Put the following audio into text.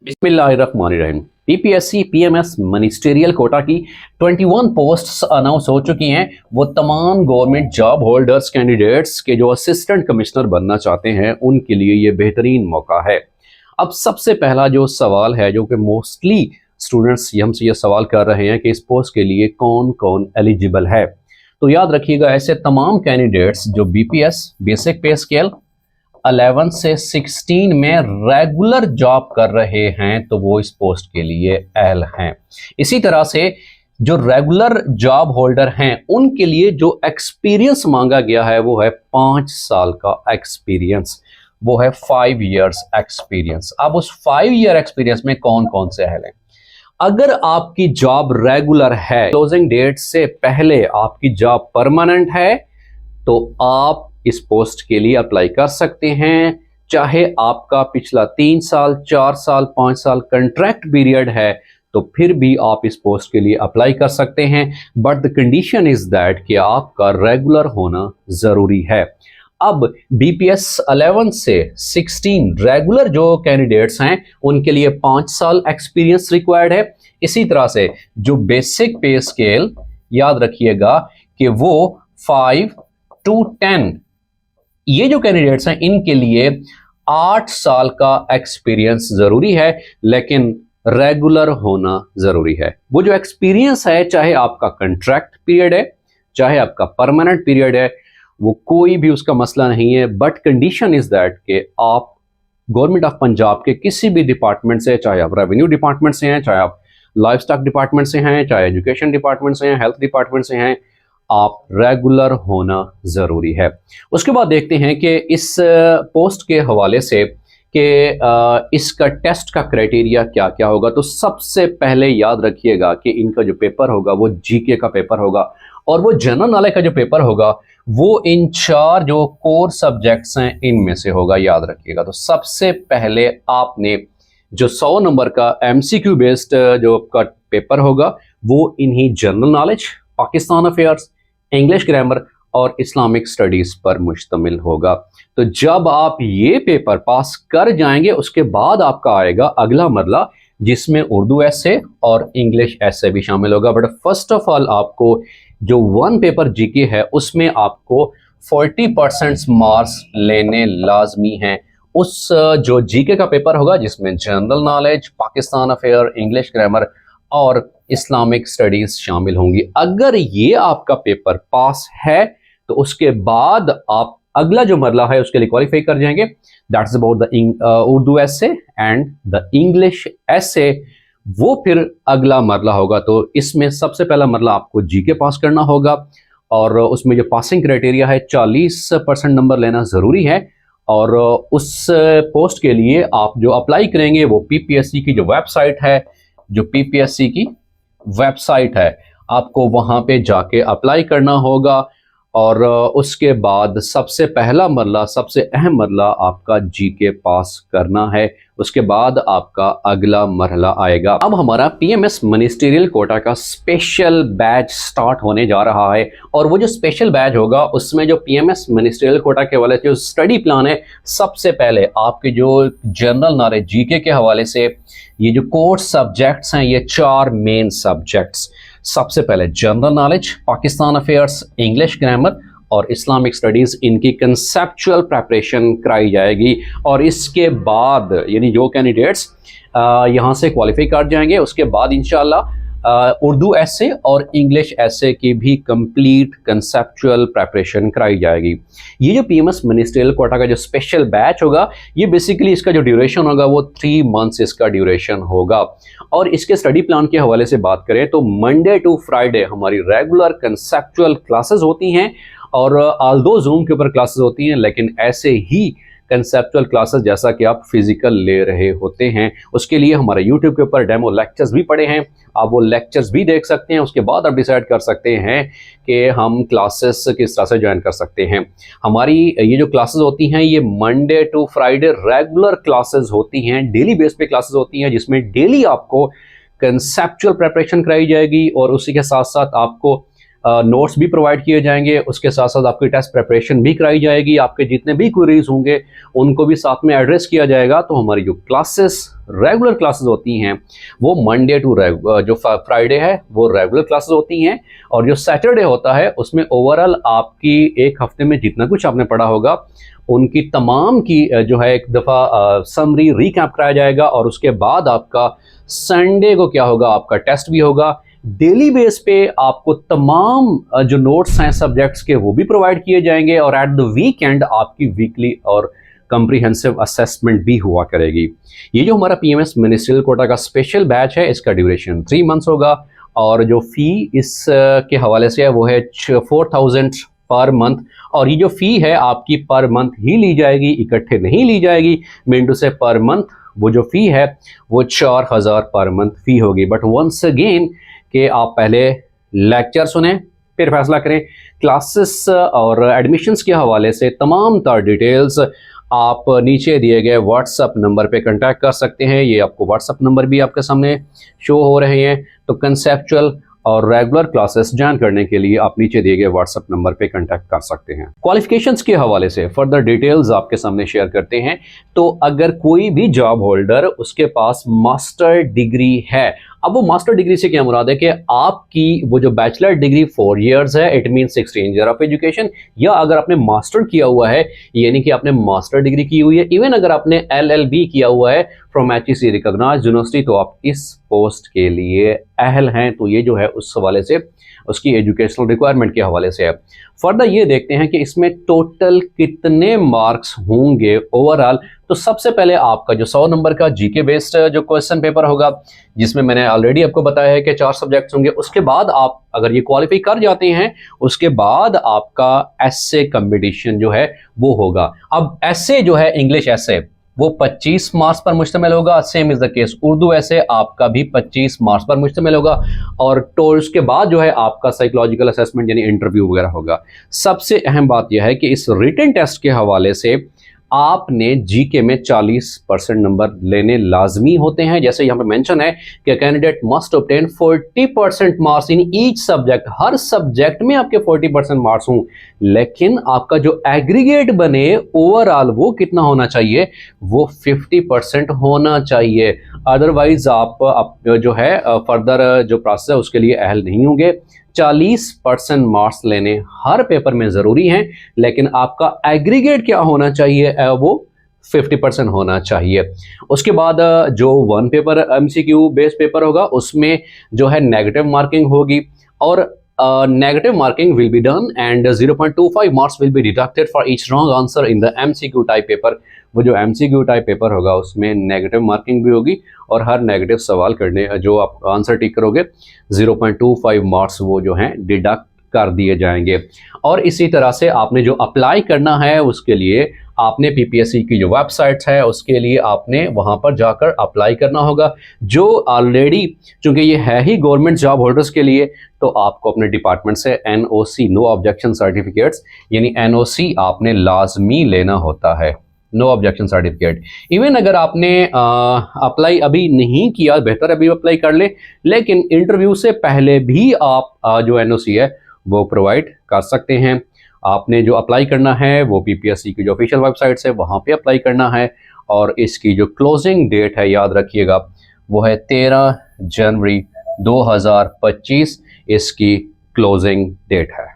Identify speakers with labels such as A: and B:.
A: बिस्मिल्लाहिर्रहमानिर्रहीम। PPSC PMS ministerial Kota की 21 posts announce हो चुकी हैं। वो तमाम गवर्नमेंट जॉब होल्डर्स कैंडिडेट्स के जो असिस्टेंट कमिश्नर बनना चाहते हैं उनके लिए ये बेहतरीन मौका है। अब सबसे पहला जो सवाल है, जो कि मोस्टली स्टूडेंट्स हमसे ये सवाल कर रहे हैं कि इस पोस्ट के लिए कौन कौन एलिजिबल है, तो याद रखिएगा ऐसे तमाम कैंडिडेट्स जो बीपीएस बेसिक पे स्केल 11 से 16 में रेगुलर जॉब कर रहे हैं तो वो इस पोस्ट के लिए एल हैं। इसी तरह से जो रेगुलर जॉब होल्डर हैं उनके लिए जो एक्सपीरियंस मांगा गया है वो है 5 साल का एक्सपीरियंस, वो है 5 इयर्स एक्सपीरियंस। अब उस 5 ईयर एक्सपीरियंस में कौन कौन से एल हैं? अगर आपकी जॉब रेगुलर है, क्लोजिंग डेट से पहले आपकी जॉब परमानेंट है, तो आप इस पोस्ट के लिए अप्लाई कर सकते हैं। चाहे आपका पिछला 3 साल, 4 साल, 5 साल कंट्रैक्ट पीरियड है तो फिर भी आप इस पोस्ट के लिए अप्लाई कर सकते हैं, but the condition is that कि आपका रेगुलर होना जरूरी है। अब बीपीएस 11 से 16 रेगुलर जो कैंडिडेट्स हैं उनके लिए 5 साल एक्सपीरियंस रिक्वायर्ड है। इसी तरह से जो बेसिक पे स्केल, याद रखिएगा कि वो 5 to 10, ये जो कैंडिडेट्स हैं इनके लिए 8 साल का एक्सपीरियंस जरूरी है, लेकिन रेगुलर होना जरूरी है। वो जो एक्सपीरियंस है, चाहे आपका कंट्रैक्ट पीरियड है चाहे आपका परमानेंट पीरियड है, वो कोई भी उसका मसला नहीं है, बट कंडीशन इज दैट कि आप गवर्नमेंट ऑफ पंजाब के किसी भी डिपार्टमेंट से, चाहे आप रेवेन्यू डिपार्टमेंट से हैं, चाहे आप लाइफ स्टॉक डिपार्टमेंट से हैं, चाहे एजुकेशन डिपार्टमेंट से हैं, हेल्थ डिपार्टमेंट से हैं, आप रेगुलर होना जरूरी है। उसके बाद देखते हैं कि इस पोस्ट के हवाले से कि इसका टेस्ट का क्राइटेरिया क्या क्या होगा। तो सबसे पहले याद रखिएगा कि इनका जो पेपर होगा वो जीके का पेपर होगा, और वो जनरल नॉलेज का जो पेपर होगा वो इन 4 जो कोर सब्जेक्ट्स हैं इनमें से होगा, याद रखिएगा। तो सबसे पहले आपने जो 100 नंबर का एमसीक्यू बेस्ड जो आपका पेपर होगा वो इन्हीं general knowledge, Pakistan affairs, English grammar और इस्लामिक स्टडीज पर मुश्तमिल होगा। तो जब आप ये पेपर पास कर जाएंगे उसके बाद आपका आएगा अगला मरला, जिसमें उर्दू ऐसे और इंग्लिश ऐसे भी शामिल होगा। बट फर्स्ट ऑफ ऑल आपको जो 1 पेपर जीके है उसमें आपको 40% मार्क्स लेने लाजमी हैं। उस जो जीके का पेपर होगा जिसमें general knowledge, Pakistan affair, English grammar और इस्लामिक स्टडीज शामिल होंगी। अगर ये आपका पेपर पास है तो उसके बाद आप अगला जो मरला है उसके लिए क्वालिफाई कर जाएंगे। दैट्स अबाउट द उर्दू ऐसे एंड द इंग्लिश ऐसे, वो फिर अगला मरला होगा। तो इसमें सबसे पहला मरला आपको जीके पास करना होगा, और उसमें जो पासिंग क्राइटेरिया है 40% नंबर लेना ज़रूरी है। और उस पोस्ट के लिए आप जो अप्लाई करेंगे वो पीपीएससी की जो वेबसाइट है, जो पीपीएससी की वेबसाइट है, आपको वहां पे जाके अप्लाई करना होगा। और उसके बाद सबसे पहला मरला, सबसे अहम मरला आपका जीके पास करना है। उसके बाद आपका अगला मरहला आएगा। अब हमारा पीएमएस मिनिस्टेरियल कोटा का स्पेशल बैच स्टार्ट होने जा रहा है, और वो जो स्पेशल बैच होगा उसमें जो पीएमएस मिनिस्टेरियल कोटा के हवाले से जो स्टडी प्लान है, सबसे पहले आपके जो जनरल नॉलेज जीके के हवाले से ये जो कोर सब्जेक्ट्स हैं, ये 4 मेन सब्जेक्ट्स, सबसे पहले general knowledge, Pakistan affairs, English grammar और इस्लामिक स्टडीज़, इनकी कंसेप्चुअल प्रिपरेशन कराई जाएगी। और इसके बाद यानी जो कैंडिडेट्स यहाँ से क्वालिफाई कर जाएंगे उसके बाद इंशाल्लाह उर्दू ऐसे और इंग्लिश ऐसे की भी कंप्लीट कंसेप्चुअल प्रिपरेशन कराई जाएगी। ये जो पीएमएस मिनिस्ट्रियल कोटा का जो स्पेशल बैच होगा, ये बेसिकली इसका जो ड्यूरेशन होगा वो 3 मंथ्स इसका ड्यूरेशन होगा। और इसके स्टडी प्लान के हवाले से बात करें तो मंडे टू फ्राइडे हमारी रेगुलर कंसेप्चुअल क्लासेस होती हैं, और ऑल्दो जूम के ऊपर क्लासेस होती हैं, लेकिन ऐसे ही कंसेप्चुअल क्लासेस जैसा कि आप फिजिकल ले रहे होते हैं, उसके लिए हमारे यूट्यूब के ऊपर डेमो लेक्चर्स भी पड़े हैं। आप वो लेक्चर्स भी देख सकते हैं, उसके बाद आप डिसाइड कर सकते हैं कि हम क्लासेस किस तरह से ज्वाइन कर सकते हैं। हमारी ये जो क्लासेस होती हैं ये Monday to Friday regular classes होती हैं, डेली बेस पे क्लासेस होती हैं, जिसमें डेली आपको कंसेप्चुअल प्रिपरेशन कराई जाएगी और उसी के साथ साथ आपको नोट्स भी प्रोवाइड किए जाएंगे, उसके साथ साथ आपकी टेस्ट प्रिपरेशन भी कराई जाएगी, आपके जितने भी क्वेरीज होंगे उनको भी साथ में एड्रेस किया जाएगा। तो हमारी जो क्लासेस रेगुलर क्लासेस होती हैं वो मंडे टू जो फ्राइडे है वो रेगुलर क्लासेस होती हैं, और जो सैटरडे होता है उसमें ओवरऑल आपकी एक हफ्ते में जितना कुछ आपने पढ़ा होगा उनकी तमाम की जो है एक दफ़ा समरी रिकैप कराया जाएगा, और उसके बाद आपका संडे को क्या होगा, आपका टेस्ट भी होगा। डेली बेस पे आपको तमाम जो नोट्स हैं सब्जेक्ट्स के वो भी प्रोवाइड किए जाएंगे, और एट द वीकेंड आपकी वीकली और कंप्रीहेंसिव असेसमेंट भी हुआ करेगी। ये जो हमारा पीएमएस मिनिस्ट्रियल कोटा का स्पेशल बैच है इसका ड्यूरेशन 3 मंथ्स होगा, और जो फी इस के हवाले से है वो है 4000 पर मंथ, और ये जो फी है आपकी पर मंथ ही ली जाएगी, इकट्ठे नहीं ली जाएगी। मिनटू से पर मंथ वो जो फी है वो 4000 पर मंथ फी होगी। बट वंस अगेन कि आप पहले लेक्चर सुने फिर फैसला करें। क्लासेस और एडमिशन्स के हवाले से तमाम तर डिटेल्स आप नीचे दिए गए व्हाट्सएप नंबर पे कांटेक्ट कर सकते हैं। ये आपको व्हाट्सएप नंबर भी आपके सामने शो हो रहे हैं। तो कंसेप्चुअल और रेगुलर क्लासेस ज्वाइन करने के लिए आप नीचे दिए गए व्हाट्सएप नंबर पे कांटेक्ट कर सकते हैं। क्वालिफिकेशंस के हवाले से फर्दर डिटेल्स आपके सामने शेयर करते हैं। तो अगर कोई भी जॉब होल्डर उसके पास मास्टर डिग्री है, अब वो मास्टर डिग्री से क्या मुराद है कि आपकी वो जो बैचलर डिग्री 4 इयर्स है, it mean 16 year of education, या अगर आपने मास्टर किया हुआ है यानी कि आपने मास्टर डिग्री की हुई है, इवन अगर आपने LLB किया हुआ है फ्रॉम HEC रिकॉग्नाइज्ड यूनिवर्सिटी, तो आप इस पोस्ट के लिए अहल हैं। तो ये जो है उस हवाले से उसकी एजुकेशनल रिक्वायरमेंट के हवाले से है। फर्दर ये देखते हैं कि इसमें टोटल कितने मार्क्स होंगे ओवरऑल। तो सबसे पहले आपका जो 100 नंबर का जीके बेस्ड जो क्वेश्चन पेपर होगा, जिसमें मैंने ऑलरेडी आपको बताया है कि 4 सब्जेक्ट्स होंगे। उसके बाद आप अगर ये क्वालिफाई कर जाते हैं, उसके बाद आपका एसे कंपटीशन जो है वो होगा। अब एसे जो है इंग्लिश एसे वो 25 मार्क्स पर मुश्तमिल होगा। Same is the case Urdu ऐसे आपका भी 25 मार्क्स पर मुश्तमिल होगा, और तो उसके बाद जो है आपका साइकोलॉजिकल असेसमेंट यानी इंटरव्यू वगैरह होगा। सबसे अहम बात यह है कि इस रिटन टेस्ट के हवाले से आपने जीके में 40% नंबर लेने लाजमी होते हैं। जैसे यहाँ पे मेंशन है कि candidate must obtain 40% marks in each subject, her subject में आपके 40% मार्क्स हों, लेकिन आपका जो एग्रीगेट बने ओवरऑल वो कितना होना चाहिए, वो 50% होना चाहिए। अदरवाइज आप जो है फर्दर जो प्रोसेस है उसके लिए अहल नहीं होंगे। 40% मार्क्स लेने हर पेपर में ज़रूरी हैं, लेकिन आपका एग्रीगेट क्या होना चाहिए, वो 50% होना चाहिए। उसके बाद जो 1 पेपर MCQ बेस्ड पेपर होगा उसमें जो है नेगेटिव मार्किंग होगी, और negative marking will be done and 0.25 marks will be deducted for each wrong answer in the MCQ type paper. वो जो MCQ टाइप पेपर होगा उसमें नेगेटिव मार्किंग भी होगी, और हर नेगेटिव सवाल करने जो आप आंसर टिक करोगे 0.25 मार्क्स वो जो हैं डिडक्ट कर दिए जाएंगे। और इसी तरह से आपने जो अप्लाई करना है उसके लिए आपने PPSC की जो वेबसाइट है उसके लिए आपने वहां पर जाकर अप्लाई करना होगा। जो ऑलरेडी चूंकि ये है ही गवर्नमेंट जॉब होल्डर्स के लिए, तो आपको अपने डिपार्टमेंट से NOC नो ऑब्जेक्शन सर्टिफिकेट्स यानी NOC आपने लाजमी लेना होता है, नो ऑब्जेक्शन सर्टिफिकेट। इवन अगर आपने अप्लाई अभी नहीं किया, बेहतर अभी अप्लाई कर ले, लेकिन इंटरव्यू से पहले भी आप जो NOC है वो प्रोवाइड कर सकते हैं। आपने जो अप्लाई करना है वो PPSC की जो ऑफिशियल वेबसाइट है वहाँ पे अप्लाई करना है, और इसकी जो क्लोजिंग डेट है याद रखिएगा वो है 13 जनवरी 2025 इसकी क्लोजिंग डेट है।